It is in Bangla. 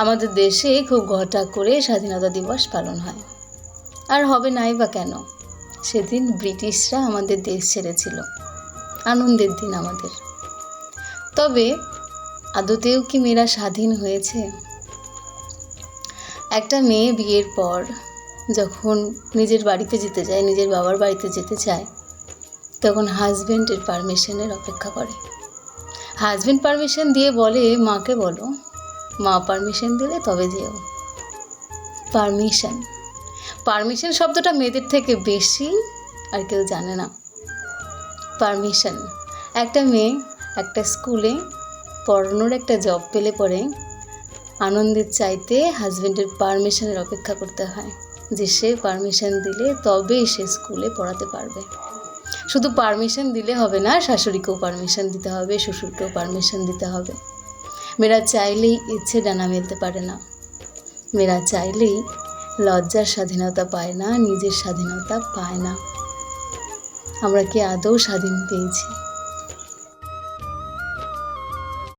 আমাদের দেশে খুব ঘটা করে স্বাধীনতা দিবস পালন হয়। আর হবে নাই বা কেন? সেদিন ব্রিটিশরা আমাদের দেশ ছেড়েছিল। আনন্দের দিন আমাদের। তবে আদতেও কি মেয়েরা স্বাধীন হয়েছে? একটা মেয়ে বিয়ের পর যখন নিজের বাড়িতে যেতে যায়, নিজের বাবার বাড়িতে যেতে চায়, তখন হাজব্যান্ডের পারমিশনের অপেক্ষা করে। হাজব্যান্ড পারমিশন দিয়ে বলে, মাকে বলো, মা পারমিশন দিলে তবে যেও। পারমিশন শব্দটা মেয়েদের থেকে বেশি আর কেউ জানে না। পারমিশন। একটা মেয়ে একটা স্কুলে পড়ানোর একটা জব পেলে পরে আনন্দের চাইতে হাজব্যান্ডের পারমিশনের অপেক্ষা করতে হয়, যে সে পারমিশন দিলে তবেই সে স্কুলে পড়াতে পারবে। শুধু পারমিশন দিলে হবে না, শাশুড়িকেও পারমিশন দিতে হবে, শ্বশুরকেও পারমিশন দিতে হবে। মেয়েরা চাইলেই ইচ্ছে ডানা মেলতে পারে না। মেয়েরা চাইলেই লজ্জার স্বাধীনতা পায় না, নিজের স্বাধীনতা পায় না। আমরা কি আদৌ স্বাধীন পেয়েছি?